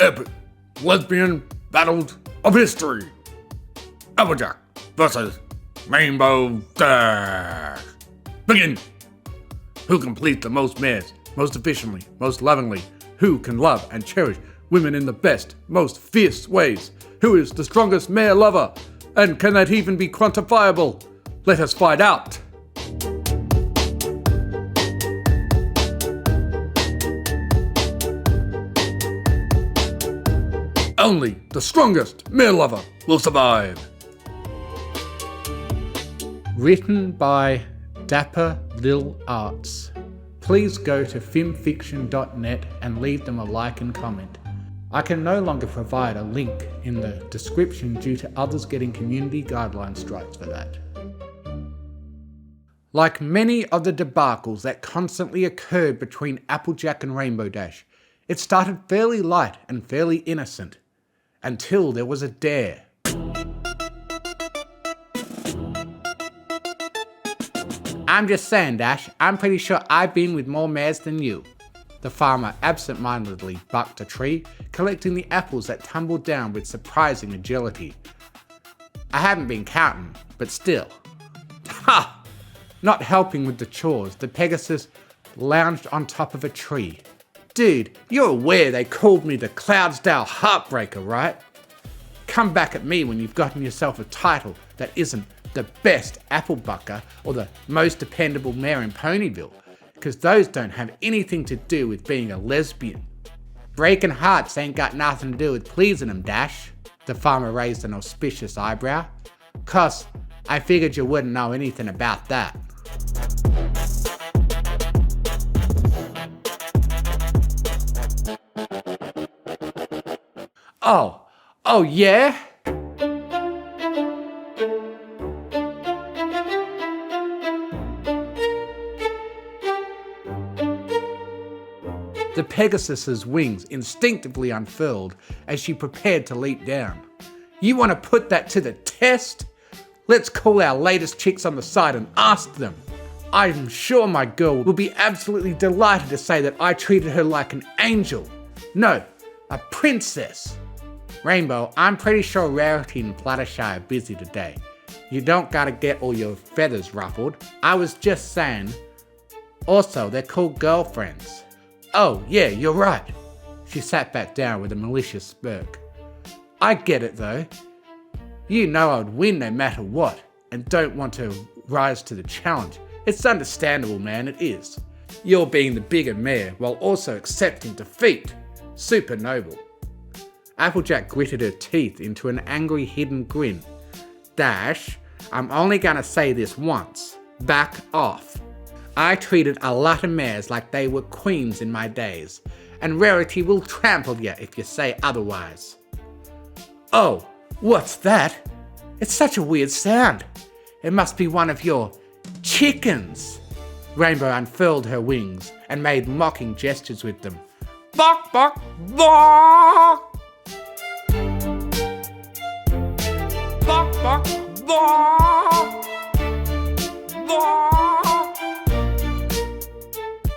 epic lesbian battles of history. Applejack versus Rainbow Dash. Begin. Who completes the most mares, most efficiently, most lovingly? Who can love and cherish women in the best, most fierce ways? Who is the strongest Mare-Lover? And can that even be quantifiable? Let us find out. Only the strongest Mare-Lover will survive. Written by Dapper Lil Arts. Please go to Fim-fiction.net and leave them a like and comment. I can no longer provide a link in the description due to others getting community guideline strikes for that. Like many of the debacles that constantly occurred between Applejack and Rainbow Dash, it started fairly light and fairly innocent. Until there was a dare. I'm just saying, Dash, I'm pretty sure I've been with more mares than you. The farmer absent-mindedly bucked a tree, collecting the apples that tumbled down with surprising agility. I haven't been counting, but still. Ha! Not helping with the chores, the Pegasus lounged on top of a tree. Dude, you're aware they called me the Cloudsdale Heartbreaker, right? Come back at me when you've gotten yourself a title that isn't the best apple bucker or the most dependable mare in Ponyville, because those don't have anything to do with being a lesbian. Breaking hearts ain't got nothing to do with pleasing them, Dash. The farmer raised an auspicious eyebrow. 'Cause I figured you wouldn't know anything about that. Oh yeah? The Pegasus's wings instinctively unfurled as she prepared to leap down. You want to put that to the test? Let's call our latest chicks on the side and ask them. I'm sure my girl will be absolutely delighted to say that I treated her like an angel. No, a princess. Rainbow, I'm pretty sure Rarity and Fluttershy are busy today. You don't gotta get all your feathers ruffled. I was just saying. Also, they're called girlfriends. Oh, yeah, you're right. She sat back down with a malicious smirk. I get it though. You know I'd win no matter what, and don't want to rise to the challenge. It's understandable, man, it is. You're being the bigger mare while also accepting defeat. Super noble. Applejack gritted her teeth into an angry hidden grin. Dash, I'm only gonna say this once. Back off. I treated a lot of mares like they were queens in my days, and Rarity will trample you if you say otherwise. Oh, what's that? It's such a weird sound. It must be one of your chickens. Rainbow unfurled her wings and made mocking gestures with them. Bok, bok, bok! Bok, bok, bok! Bok!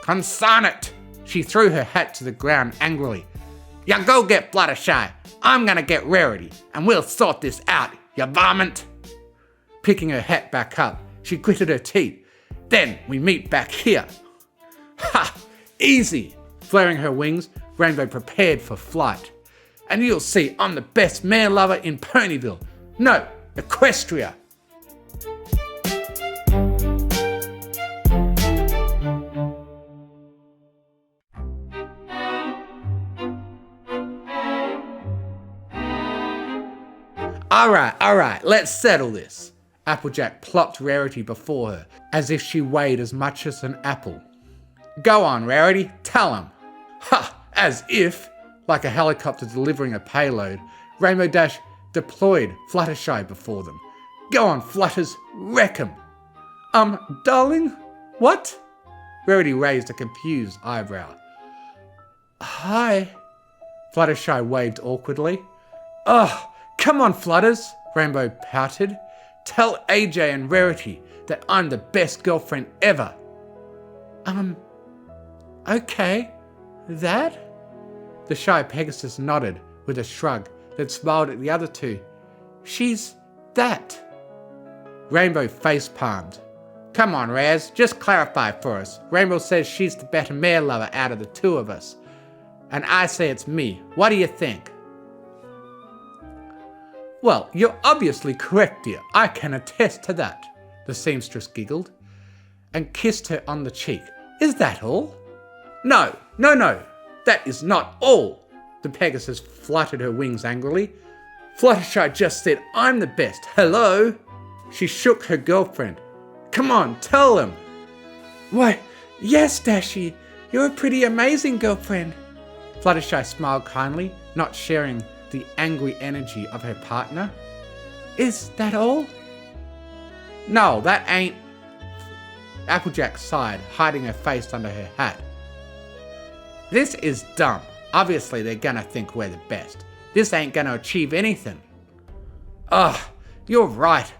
Consign it! She threw her hat to the ground angrily. Ya go get Fluttershy. I'm gonna get Rarity, and we'll sort this out, ya varmint! Picking her hat back up, she gritted her teeth. Then we meet back here. Ha! Easy! Flaring her wings, Rainbow prepared for flight. And you'll see I'm the best Mare-Lover in Ponyville. No, Equestria. Alright, let's settle this. Applejack plopped Rarity before her, as if she weighed as much as an apple. Go on, Rarity, tell him. Ha! As if, like a helicopter delivering a payload, Rainbow Dash deployed Fluttershy before them. Go on, Flutters, wreck 'em. Darling? What? Rarity raised a confused eyebrow. Hi. Fluttershy waved awkwardly. Ugh, come on, Flutters, Rainbow pouted. Tell AJ and Rarity that I'm the best girlfriend ever. Okay, that? The shy Pegasus nodded with a shrug, then smiled at the other two. She's that. Rainbow face-palmed. Come on, Raz, just clarify for us. Rainbow says she's the better Mare-Lover out of the two of us. And I say it's me. What do you think? Well, you're obviously correct, dear. I can attest to that. The seamstress giggled and kissed her on the cheek. Is that all? No. That is not all. The Pegasus fluttered her wings angrily. Fluttershy just said, I'm the best. Hello? She shook her girlfriend. Come on, tell them. Why, yes, Dashie. You're a pretty amazing girlfriend. Fluttershy smiled kindly, not sharing the angry energy of her partner. Is that all? No, that ain't. Applejack sighed, hiding her face under her hat. This is dumb. Obviously, they're gonna think we're the best. This ain't gonna achieve anything. Ugh, you're right.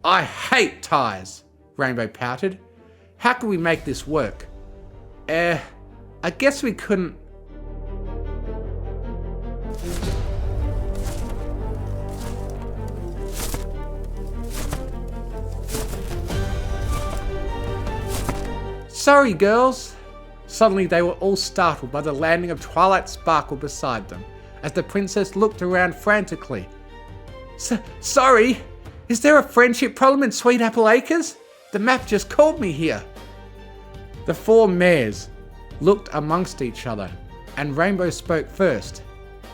I hate ties, Rainbow pouted. How can we make this work? I guess we couldn't. Sorry, girls. Suddenly they were all startled by the landing of Twilight Sparkle beside them, as the princess looked around frantically. Sorry, is there a friendship problem in Sweet Apple Acres? The map just called me here. The four mares looked amongst each other, and Rainbow spoke first.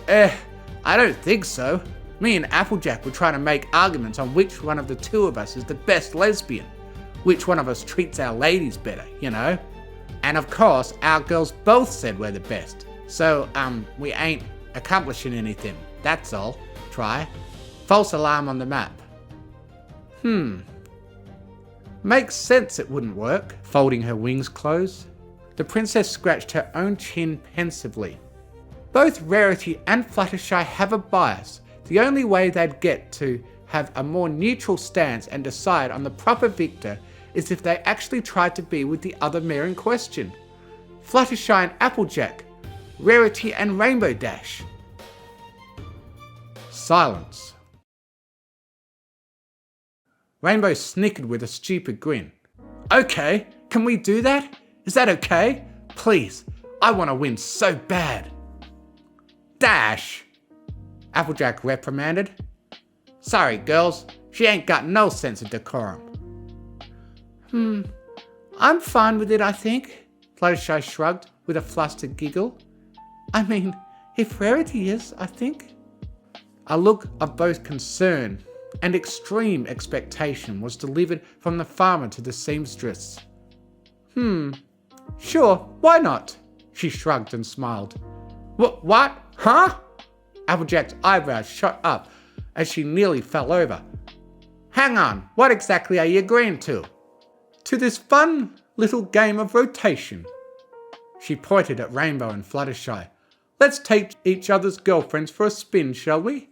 I don't think so. Me and Applejack were trying to make arguments on which one of the two of us is the best lesbian. Which one of us treats our ladies better, you know? And of course, our girls both said we're the best. So, we ain't accomplishing anything. That's all. Try. False alarm on the map. Makes sense it wouldn't work. Folding her wings close. The princess scratched her own chin pensively. Both Rarity and Fluttershy have a bias. The only way they'd get to have a more neutral stance and decide on the proper victor is if they actually tried to be with the other mare in question. Fluttershy and Applejack, Rarity and Rainbow Dash. Silence. Rainbow snickered with a stupid grin. Okay, can we do that? Is that okay? Please, I want to win so bad. Dash! Applejack reprimanded. Sorry, girls, she ain't got no sense of decorum. I'm fine with it, I think. Fluttershy shrugged with a flustered giggle. I mean, if Rarity is, I think. A look of both concern and extreme expectation was delivered from the farmer to the seamstress. Sure, why not? She shrugged and smiled. What? Huh? Applejack's eyebrows shot up as she nearly fell over. Hang on, what exactly are you agreeing to? To this fun little game of rotation. She pointed at Rainbow and Fluttershy. Let's take each other's girlfriends for a spin, shall we?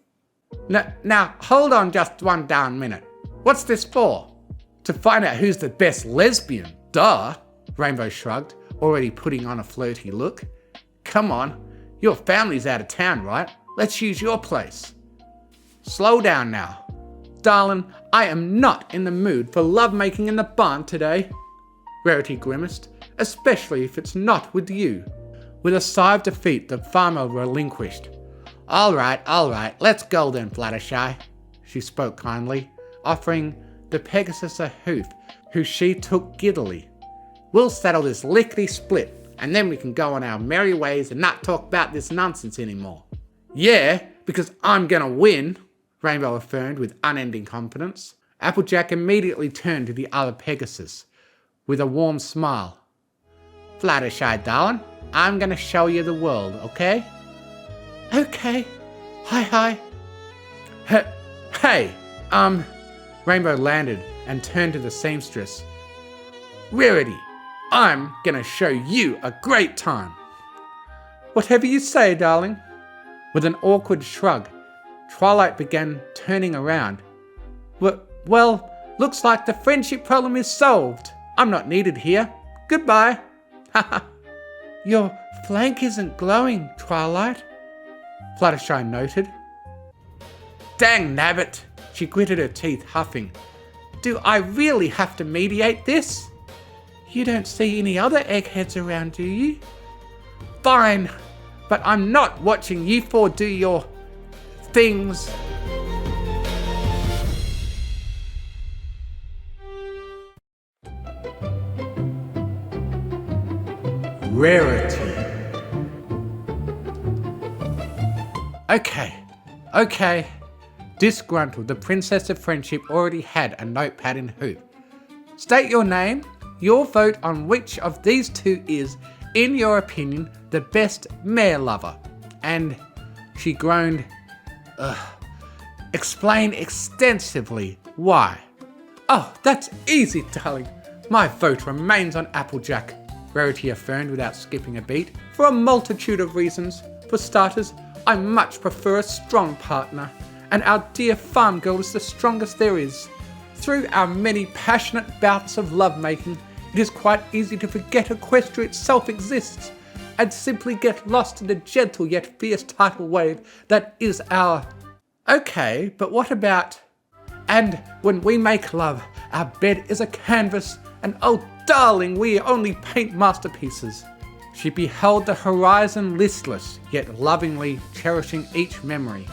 Now, hold on just one darn minute. What's this for? To find out who's the best lesbian, duh, Rainbow shrugged, already putting on a flirty look. Come on, your family's out of town, right? Let's use your place. Slow down now. Darling, I am not in the mood for lovemaking in the barn today. Rarity grimaced, especially if it's not with you. With a sigh of defeat, the farmer relinquished. All right, let's go then, Fluttershy. She spoke kindly, offering the Pegasus a hoof, who she took giddily. We'll settle this lickety-split, and then we can go on our merry ways and not talk about this nonsense anymore. Yeah, because I'm gonna win, Rainbow affirmed with unending confidence. Applejack immediately turned to the other Pegasus with a warm smile. Fluttershy, darling, I'm gonna show you the world, okay? Okay. Hi. Hey, Rainbow landed and turned to the seamstress. Rarity, I'm gonna show you a great time. Whatever you say, darling. With an awkward shrug, Twilight began turning around. Well, looks like the friendship problem is solved. I'm not needed here. Goodbye. Your flank isn't glowing, Twilight. Fluttershy noted. Dang nabbit, she gritted her teeth, huffing. Do I really have to mediate this? You don't see any other eggheads around, do you? Fine, but I'm not watching you four do your things. Rarity. Okay. Disgruntled, the Princess of Friendship already had a notepad in hoop. State your name, your vote on which of these two is, in your opinion, the best Mare-Lover. And she groaned, explain extensively why. Oh, that's easy, darling. My vote remains on Applejack, Rarity affirmed without skipping a beat, for a multitude of reasons. For starters, I much prefer a strong partner, and our dear farm girl is the strongest there is. Through our many passionate bouts of lovemaking, it is quite easy to forget Equestria itself exists, and simply get lost in the gentle yet fierce tidal wave that is our... Okay, but what about... And when we make love, our bed is a canvas, and oh darling, we only paint masterpieces. She beheld the horizon listless, yet lovingly cherishing each memory.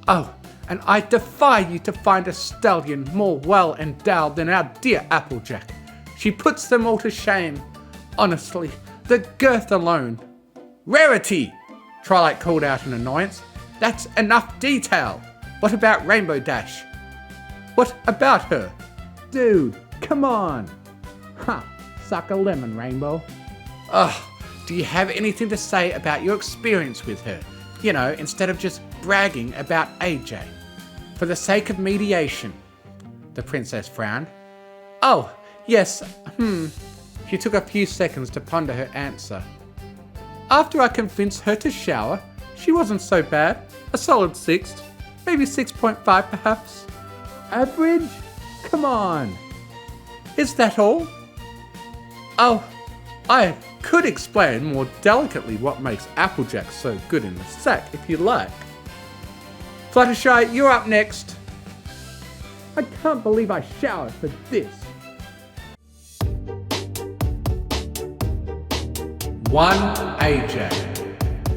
Oh, and I defy you to find a stallion more well endowed than our dear Applejack. She puts them all to shame. Honestly, the girth alone. Rarity! Twilight called out in annoyance. That's enough detail. What about Rainbow Dash? What about her? Dude, come on. Ha, suck a lemon, Rainbow. Ugh, do you have anything to say about your experience with her? You know, instead of just bragging about AJ. For the sake of mediation. The princess frowned. Oh, yes, She took a few seconds to ponder her answer. After I convinced her to shower, she wasn't so bad. A solid 6, maybe 6.5 perhaps. Average? Come on. Is that all? Oh, I could explain more delicately what makes Applejack so good in the sack if you like. Fluttershy, you're up next. I can't believe I showered for this. 1 AJ,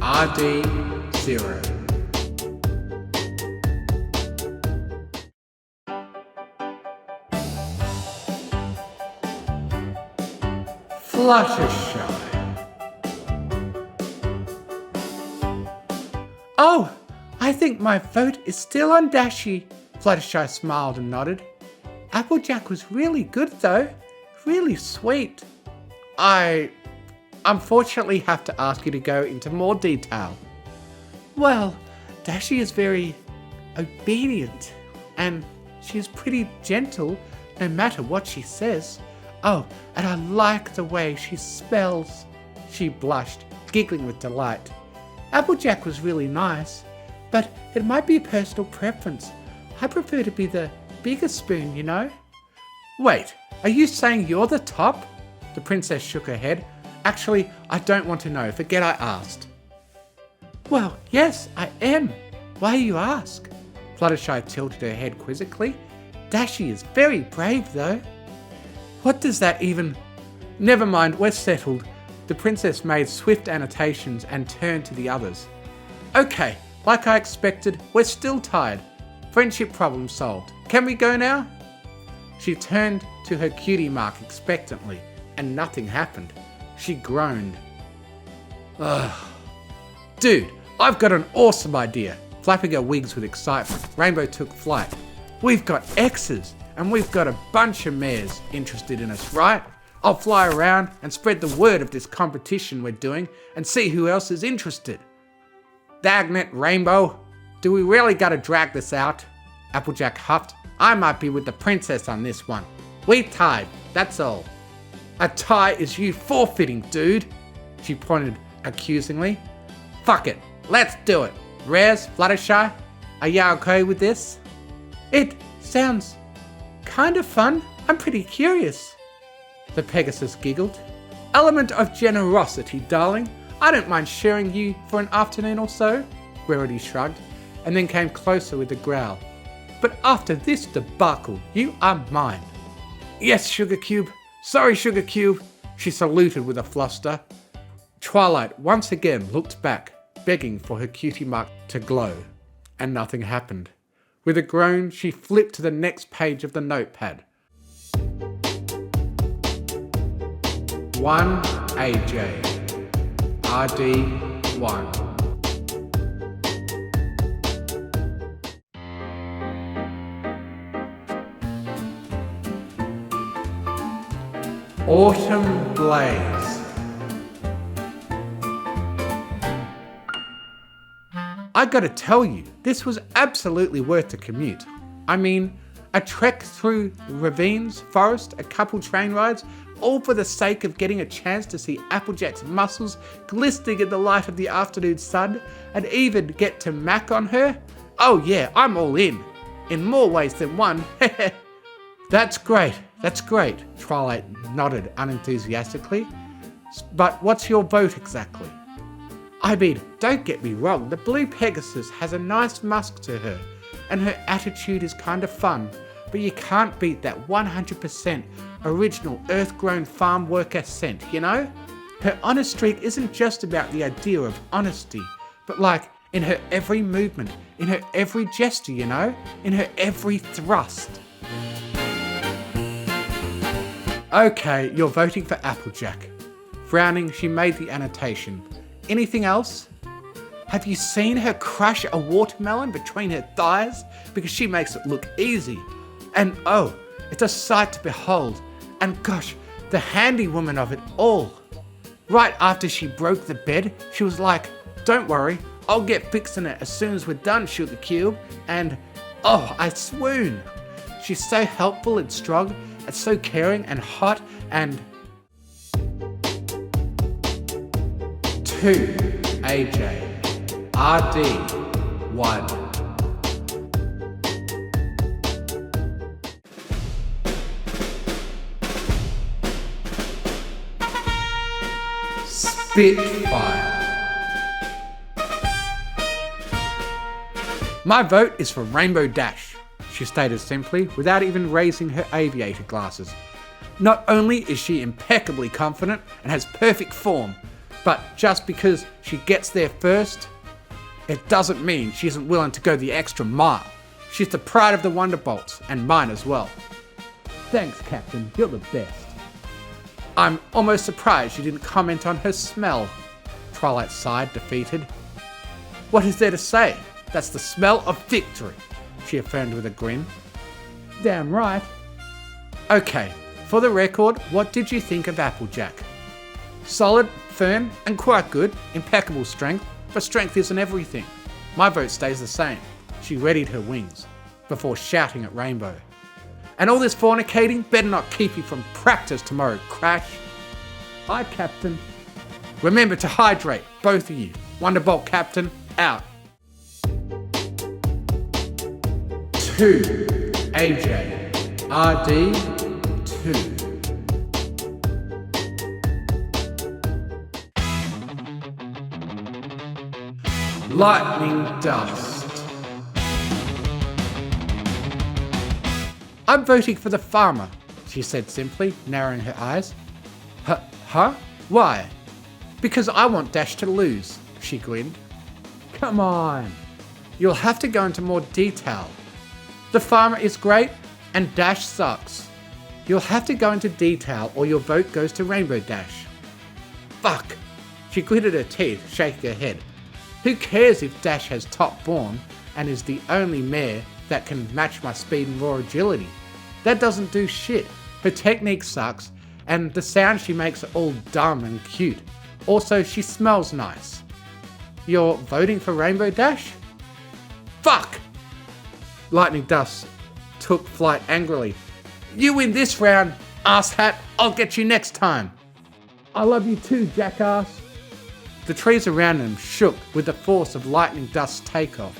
RD 0. Fluttershy. Oh, I think my vote is still on Dashy. Fluttershy smiled and nodded. Applejack was really good though. Really sweet. I unfortunately have to ask you to go into more detail. Well, Dashy is very obedient and she's pretty gentle no matter what she says. Oh, and I like the way she spells. She blushed, giggling with delight. Applejack was really nice, but it might be a personal preference. I prefer to be the bigger spoon, you know? Wait, are you saying you're the top? The princess shook her head. Actually, I don't want to know. Forget I asked. Well, yes, I am. Why you ask? Fluttershy tilted her head quizzically. Dashy is very brave, though. What does that even... Never mind, we're settled. The princess made swift annotations and turned to the others. Okay, like I expected, we're still tied. Friendship problem solved. Can we go now? She turned to her cutie mark expectantly, and nothing happened. She groaned. Ugh. Dude, I've got an awesome idea. Flapping her wings with excitement, Rainbow took flight. We've got X's, and we've got a bunch of mares interested in us, right? I'll fly around and spread the word of this competition we're doing and see who else is interested. Dagnet, Rainbow. Do we really gotta drag this out? Applejack huffed. I might be with the princess on this one. We tied, that's all. A tie is you forfeiting, dude. She pointed accusingly. Fuck it, let's do it. Rares, Fluttershy, are ya okay with this? It sounds kind of fun. I'm pretty curious. The Pegasus giggled. Element of generosity, darling. I don't mind sharing you for an afternoon or so. Rarity shrugged, and then came closer with a growl. But after this debacle, you are mine. Yes, Sugar Cube. Sorry, Sugar Cube. She saluted with a fluster. Twilight once again looked back, begging for her cutie mark to glow, and nothing happened. With a groan, she flipped to the next page of the notepad. 1 AJ RD1. Autumn Blaze. I gotta tell you, this was absolutely worth the commute. I mean, a trek through ravines, forest, a couple train rides, all for the sake of getting a chance to see Applejack's muscles glistening in the light of the afternoon sun, and even get to mac on her? Oh yeah, I'm all in more ways than one. That's great, Twilight nodded unenthusiastically. But what's your vote exactly? I mean, don't get me wrong, the Blue Pegasus has a nice musk to her, and her attitude is kind of fun, but you can't beat that 100% original earth-grown farm worker scent, you know? Her honest streak isn't just about the idea of honesty, but like in her every movement, in her every gesture, you know? In her every thrust. Okay, you're voting for Applejack. Frowning, she made the annotation. Anything else? Have you seen her crush a watermelon between her thighs? Because she makes it look easy. And oh, it's a sight to behold. And gosh, the handywoman of it all. Right after she broke the bed, she was like, don't worry, I'll get fixing it as soon as we're done, Sugar Cube. And oh, I swoon. She's so helpful and strong, and so caring and hot and... 2 AJ RD1. Spitfire. My vote is for Rainbow Dash, she stated simply, without even raising her aviator glasses. Not only is she impeccably confident and has perfect form, but just because she gets there first, it doesn't mean she isn't willing to go the extra mile. She's the pride of the Wonderbolts, and mine as well. Thanks, Captain, you're the best. I'm almost surprised you didn't comment on her smell. Twilight sighed, defeated. What is there to say? That's the smell of victory, she affirmed with a grin. Damn right. Okay, for the record, what did you think of Applejack? Solid, firm, and quite good. Impeccable strength, but strength isn't everything. My vote stays the same. She readied her wings before shouting at Rainbow. And all this fornicating better not keep you from practice tomorrow, Crash. Aye, Captain. Remember to hydrate, both of you. Wonderbolt Captain, out. 2 AJ RD2. Lightning dust. I'm voting for the farmer, she said simply, narrowing her eyes. Huh? Why? Because I want Dash to lose, she grinned. Come on. You'll have to go into more detail. The farmer is great and Dash sucks. You'll have to go into detail or your vote goes to Rainbow Dash. Fuck. She gritted her teeth, shaking her head. Who cares if Dash has top form and is the only mare that can match my speed and raw agility? That doesn't do shit. Her technique sucks, and the sound she makes are all dumb and cute. Also, she smells nice. You're voting for Rainbow Dash? Fuck! Lightning Dust took flight angrily. You win this round, asshat. I'll get you next time. I love you too, jackass. The trees around them shook with the force of Lightning Dust's takeoff.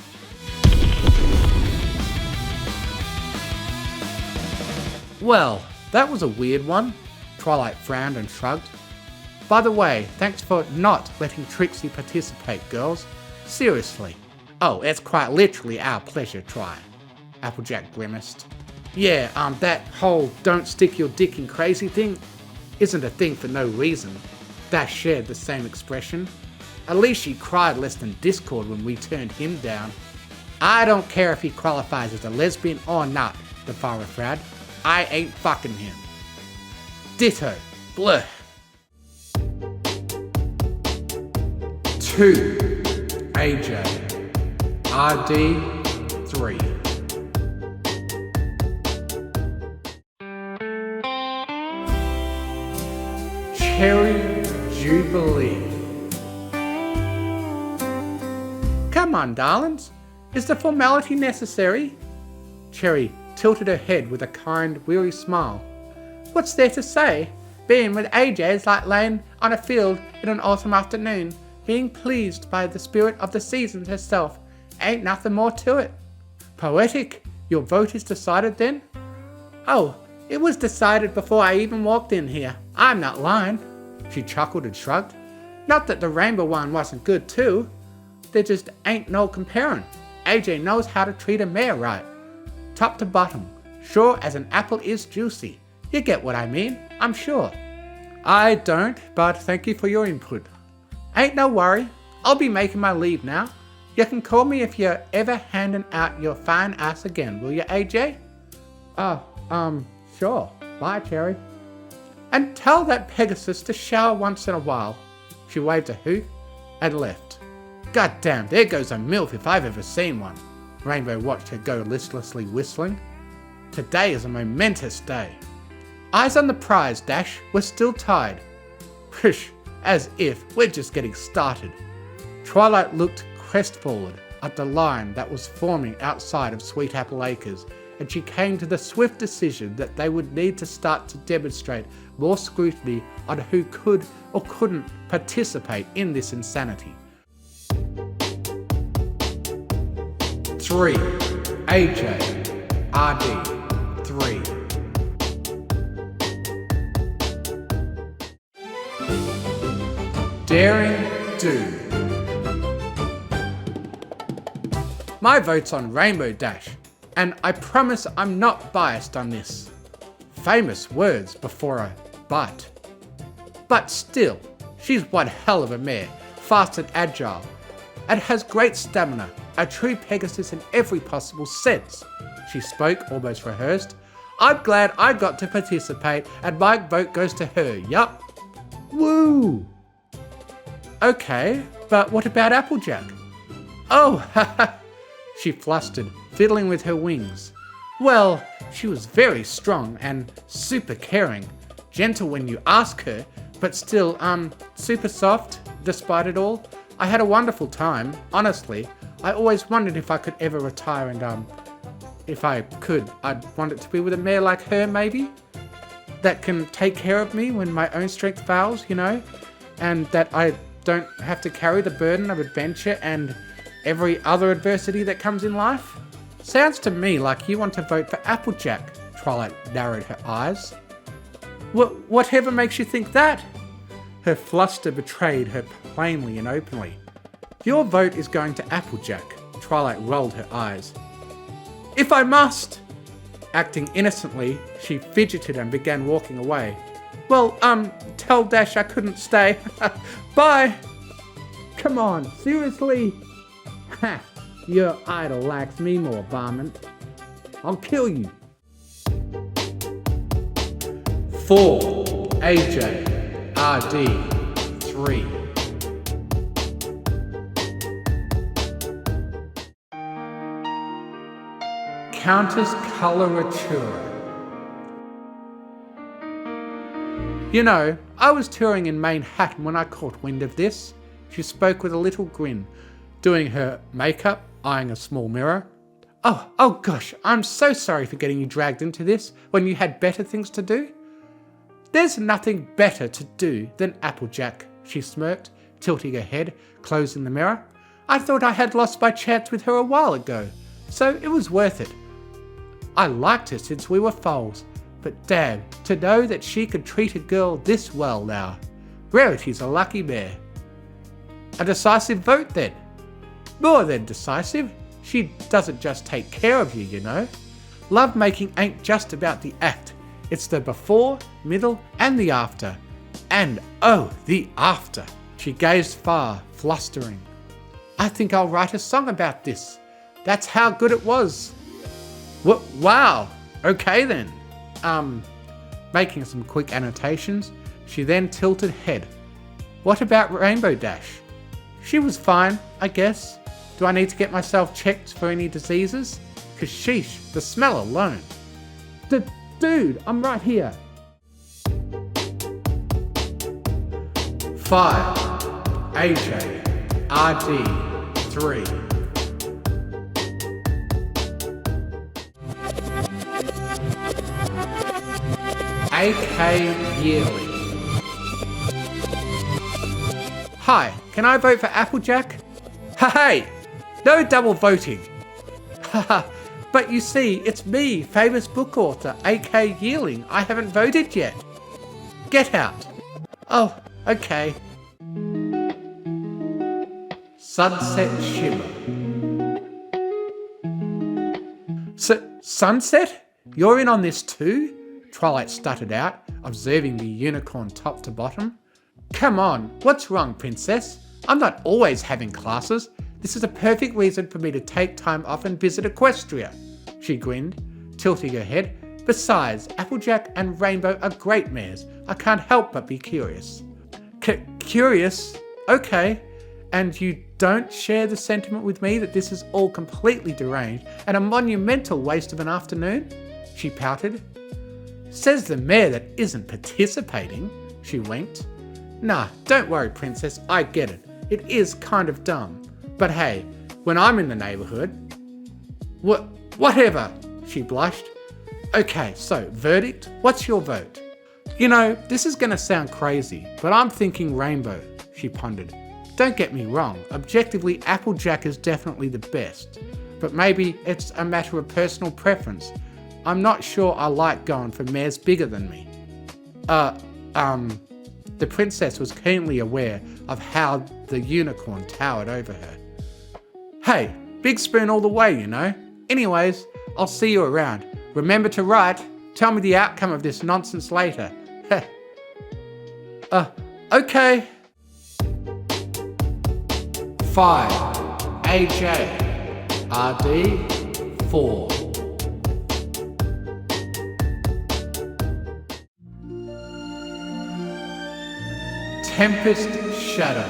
Well, that was a weird one. Twilight frowned and shrugged. By the way, thanks for not letting Trixie participate, girls. Seriously. Oh, it's quite literally our pleasure, try. Applejack grimaced. Yeah, that whole don't stick your dick in crazy thing isn't a thing for no reason. Dash shared the same expression. At least she cried less than discord when we turned him down. I don't care if he qualifies as a lesbian or not, the father frowned. I ain't fucking him. Ditto. Bleh. 2. AJ. RD. 3. Cherry Jubilee. Come on, darlings. Is the formality necessary? Cherry tilted her head with a kind, weary smile. What's there to say? Being with AJ is like laying on a field in an autumn afternoon, being pleased by the spirit of the seasons herself. Ain't nothing more to it. Poetic. Your vote is decided then? Oh, it was decided before I even walked in here. I'm not lying. She chuckled and shrugged. Not that the rainbow one wasn't good too. There just ain't no comparing. AJ knows how to treat a mare right. Top to bottom. Sure as an apple is juicy. You get what I mean, I'm sure. I don't, but thank you for your input. Ain't no worry. I'll be making my leave now. You can call me if you're ever handing out your fine ass again, will you, AJ? Sure. Bye, Cherry. And tell that Pegasus to shower once in a while. She waved a hoot and left. Goddamn, there goes a MILF if I've ever seen one. Rainbow watched her go listlessly whistling. Today is a momentous day. Eyes on the prize, Dash. We're still tied. Pish, as if we're just getting started. Twilight looked crestfallen at the line that was forming outside of Sweet Apple Acres, and she came to the swift decision that they would need to start to demonstrate more scrutiny on who could or couldn't participate in this insanity. 3. AJ. RD. 3. Daring Do. My vote's on Rainbow Dash, and I promise I'm not biased on this. Famous words before a but. But still, she's one hell of a mare, fast and agile, and has great stamina, a true Pegasus in every possible sense. She spoke, almost rehearsed. I'm glad I got to participate, and my vote goes to her, yup. Woo! Okay, but what about Applejack? Oh, haha, she flustered, fiddling with her wings. Well, she was very strong and super caring, gentle when you ask her, but still, super soft, despite it all. I had a wonderful time, honestly. I always wondered if I could ever retire and, if I could, I'd want it to be with a mare like her, maybe? That can take care of me when my own strength fails, you know? And that I don't have to carry the burden of adventure and every other adversity that comes in life? Sounds to me like you want to vote for Applejack. Twilight narrowed her eyes. Whatever makes you think that? Her fluster betrayed her plainly and openly. Your vote is going to Applejack. Twilight rolled her eyes. If I must! Acting innocently, she fidgeted and began walking away. Well, tell Dash I couldn't stay. Bye! Come on, seriously? Ha! Your idol lacks me more, varmint. I'll kill you. 4. AJ. RD. 3. Countess Coloratura. You know, I was touring in Manhattan when I caught wind of this. She spoke with a little grin, doing her makeup, eyeing a small mirror. Oh gosh, I'm so sorry for getting you dragged into this when you had better things to do. There's nothing better to do than Applejack, she smirked, tilting her head, closing the mirror. I thought I had lost my chance with her a while ago, so it was worth it. I liked her since we were foals, but damn, to know that she could treat a girl this well now. Rarity's a lucky mare. A decisive vote then. more than decisive. She doesn't just take care of you, you know. Lovemaking ain't just about the act. It's the before, middle, and the after. And oh, the after. She gazed far, flustering. I think I'll write a song about this. That's how good it was. Wow. Okay then. Making some quick annotations, she then tilted head. What about Rainbow Dash? She was fine, I guess. Do I need to get myself checked for any diseases? Cause sheesh, the smell alone. Dude, I'm right here. 5. AJ. RD. 3. AK Yearly. Hi, can I vote for Applejack? Hey, no double voting. But you see, it's me, famous book author, AK Yearling. I haven't voted yet. Get out. Oh, okay. Sunset Shimmer. Sunset? You're in on this too? Twilight stuttered out, observing the unicorn top to bottom. Come on, what's wrong, princess? I'm not always having classes. This is a perfect reason for me to take time off and visit Equestria. She grinned, tilting her head. Besides, Applejack and Rainbow are great mares. I can't help but be curious. Curious? Okay. And you don't share the sentiment with me that this is all completely deranged and a monumental waste of an afternoon? She pouted. Says the mare that isn't participating, she winked. Nah, don't worry, princess, I get it. It is kind of dumb. But hey, when I'm in the neighbourhood... Whatever, she blushed. Okay, so, verdict, what's your vote? You know, this is gonna sound crazy, but I'm thinking Rainbow, she pondered. Don't get me wrong, objectively Applejack is definitely the best. But maybe it's a matter of personal preference. I'm not sure I like going for mares bigger than me. The princess was keenly aware of how the unicorn towered over her. Hey, big spoon all the way, you know. Anyways, I'll see you around. Remember to write. Tell me the outcome of this nonsense later. Okay. 5. AJ. RD. 4. Tempest Shadow.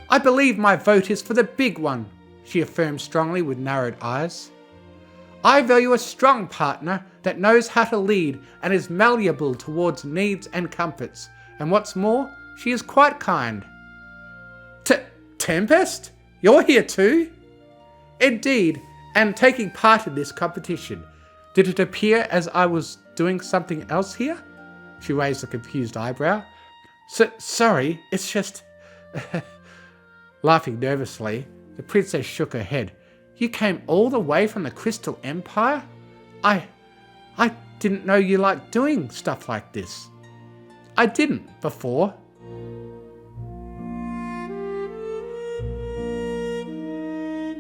I believe my vote is for the big one, she affirmed strongly with narrowed eyes. I value a strong partner that knows how to lead and is malleable towards needs and comforts. And what's more, she is quite kind. Tempest? You're here too? Indeed, and taking part in this competition. Did it appear as I was doing something else here? She raised a confused eyebrow. Sorry, it's just... Laughing nervously, the princess shook her head. You came all the way from the Crystal Empire? I didn't know you liked doing stuff like this. I didn't before.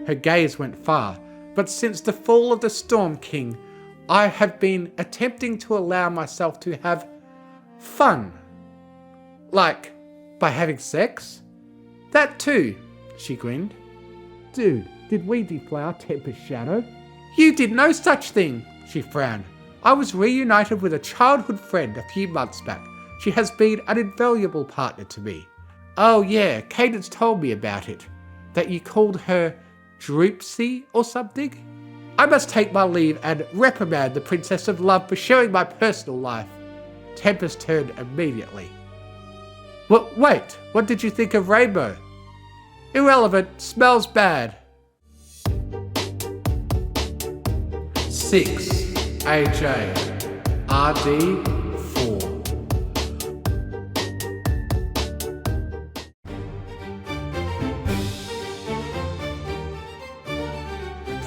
Her gaze went far, but since the fall of the Storm King, I have been attempting to allow myself to have fun. Like, by having sex? That too, she grinned. Dude, did we deflower Tempest Shadow? You did no such thing, she frowned. I was reunited with a childhood friend a few months back. She has been an invaluable partner to me. Oh yeah, Cadence told me about it. That you called her Droopsy or something? I must take my leave and reprimand the Princess of Love for sharing my personal life. Tempest turned immediately. Wait, what did you think of Rainbow? Irrelevant, smells bad. 6. AJ. RD. 4.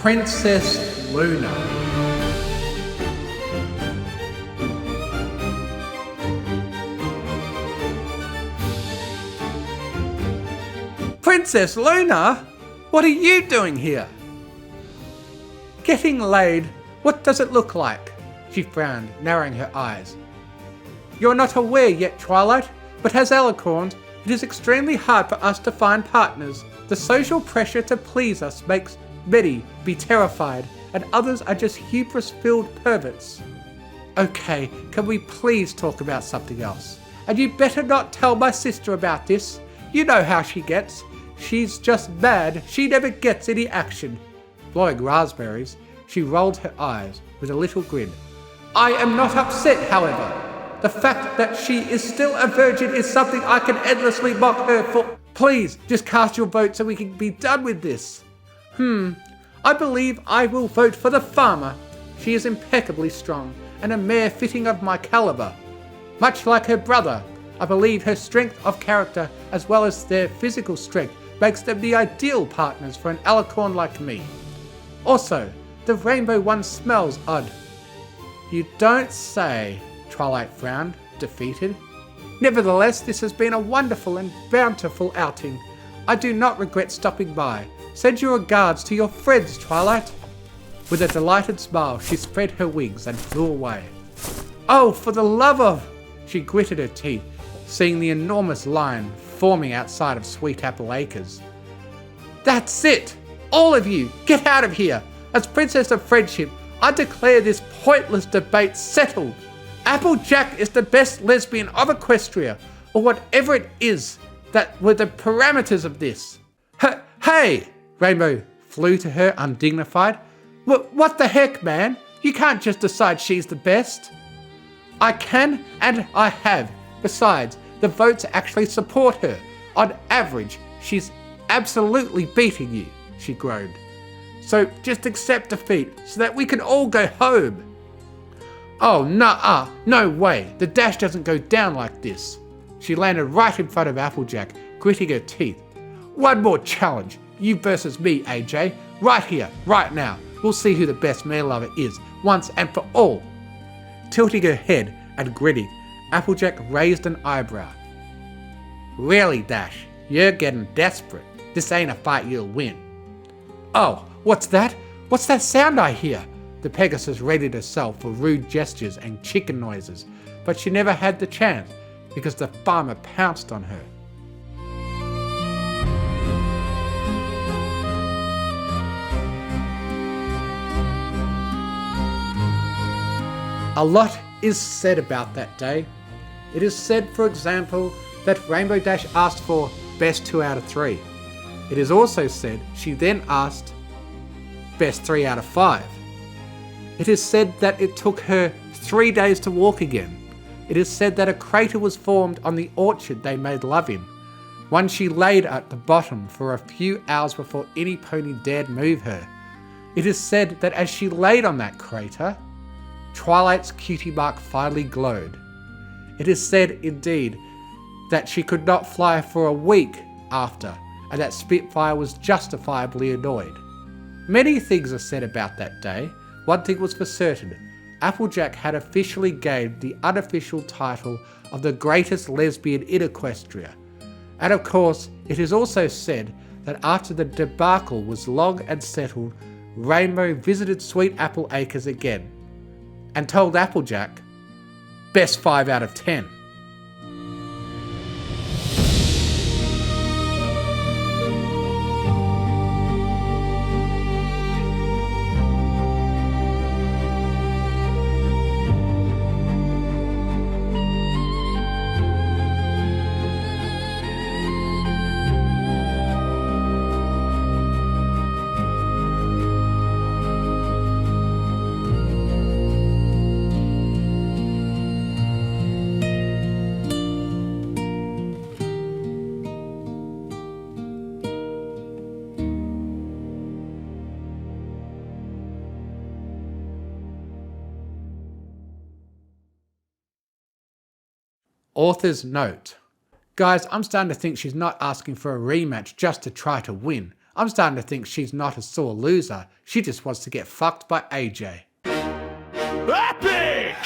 Princess Luna. Princess Luna? What are you doing here? Getting laid? What does it look like? She frowned, narrowing her eyes. You're not aware yet, Twilight, but as alicorns, it is extremely hard for us to find partners. The social pressure to please us makes many be terrified, and others are just hubris-filled perverts. Okay, can we please talk about something else? And you better not tell my sister about this. You know how she gets. She's just mad. She never gets any action. Blowing raspberries, she rolled her eyes with a little grin. I am not upset, however. The fact that she is still a virgin is something I can endlessly mock her for. Please, just cast your vote so we can be done with this. I believe I will vote for the farmer. She is impeccably strong, and a mare fitting of my caliber. Much like her brother, I believe her strength of character as well as their physical strength makes them the ideal partners for an alicorn like me. Also, the rainbow one smells odd. You don't say, Twilight frowned, defeated. Nevertheless, this has been a wonderful and bountiful outing. I do not regret stopping by. Send your regards to your friends, Twilight. With a delighted smile, she spread her wings and flew away. Oh, for the love of... She gritted her teeth, seeing the enormous line forming outside of Sweet Apple Acres. That's it! All of you, get out of here! As Princess of Friendship, I declare this pointless debate settled. Applejack is the best lesbian of Equestria, or whatever it is that were the parameters of this. Hey! Rainbow flew to her undignified. What the heck, man? You can't just decide she's the best. I can, and I have. Besides, the votes actually support her. On average, she's absolutely beating you, she groaned. So just accept defeat so that we can all go home. Oh, nah, no way. The dash doesn't go down like this. She landed right in front of Applejack, gritting her teeth. One more challenge. You versus me, AJ. Right here, right now. We'll see who the best Mare-Lover is, once and for all. Tilting her head and grinning, Applejack raised an eyebrow. Really, Dash? You're getting desperate. This ain't a fight you'll win. Oh, what's that? What's that sound I hear? The Pegasus readied herself for rude gestures and chicken noises, but she never had the chance because the farmer pounced on her. A lot is said about that day. It is said, for example, that Rainbow Dash asked for best 2 out of 3. It is also said she then asked best 3 out of 5. It is said that it took her 3 days to walk again. It is said that a crater was formed on the orchard they made love in, one she laid at the bottom for a few hours before any pony dared move her. It is said that as she laid on that crater, Twilight's cutie mark finally glowed. It is said, indeed, that she could not fly for a week after, and that Spitfire was justifiably annoyed. Many things are said about that day. One thing was for certain, Applejack had officially gained the unofficial title of the greatest lesbian in Equestria. And of course, it is also said that after the debacle was long and settled, Rainbow visited Sweet Apple Acres again, and told Applejack, best 5 out of 10. Author's note. Guys, I'm starting to think she's not asking for a rematch just to try to win. I'm starting to think she's not a sore loser. She just wants to get fucked by AJ. Epic!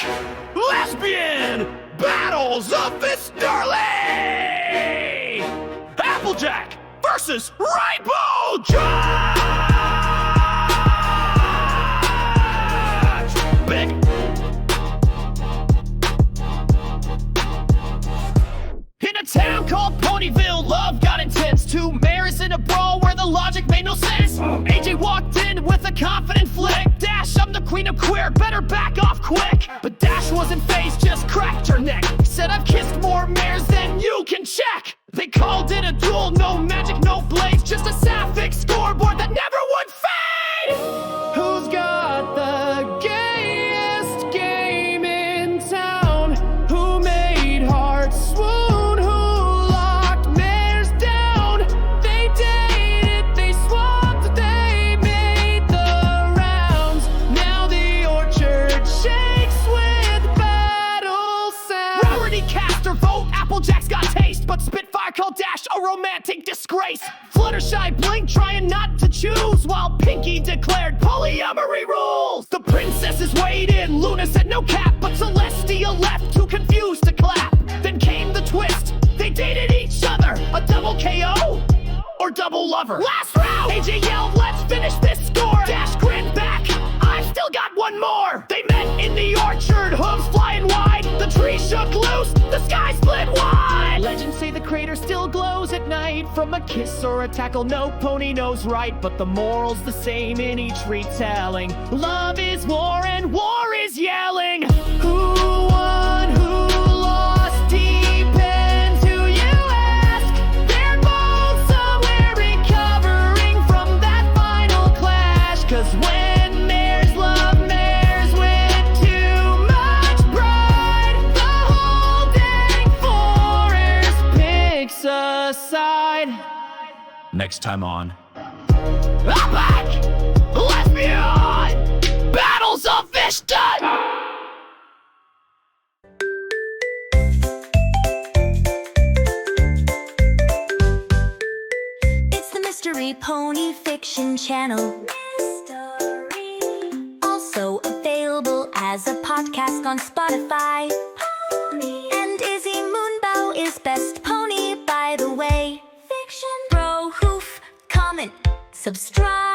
Lesbian! Battles of the Sterling! Applejack versus Rainbow Trash. Big. In a town called Ponyville, love got intense. Two mares in a brawl where the logic made no sense. AJ walked in with a confident flick. Dash, I'm the queen of queer, better back off quick. But Dash wasn't phased, just cracked her neck. Said I've kissed more mares than you can check. They called it a duel, no magic, no blades. Just a Fanfic scoreboard that never would fade. Who's got the gayest game in town? Who made hearts swoon? Who locked mares down? They dated, they swapped, they made the rounds. Now the orchard shakes with battle sound. Rarity cast her vote, Applejack's got taste, but Spitfire called Dash a romantic disgrace. Fluttershy blinked, trying not to choose, while Pinky declared polyamory rules. The princesses weighed in, Luna said no cap, but Celestia left too confused to clap. Then came the twist, they dated each other. A double KO or double lover. Last round, AJ yelled, let's finish this score. Dash grinned back, I've still got one more. They met in the orchard, hooves flying wide. The tree shook loose, the sky split wide. Legends say the crater still glows at night. From a kiss or a tackle, no pony knows right. But the moral's the same in each retelling. Love is war and war is yelling. Who won, who lost, depends who you ask. They're both somewhere recovering from that final clash. Cause when there's love, mares with too much pride, the whole dang forest picks a side. Next time on I'm back! Lesbian! Battles of Fish Time! It's the Mystery Pony Fiction channel. Also available as a podcast on Spotify. And Izzy Moonbow is best pony, by the way. Fiction. Bro, hoof, comment, subscribe.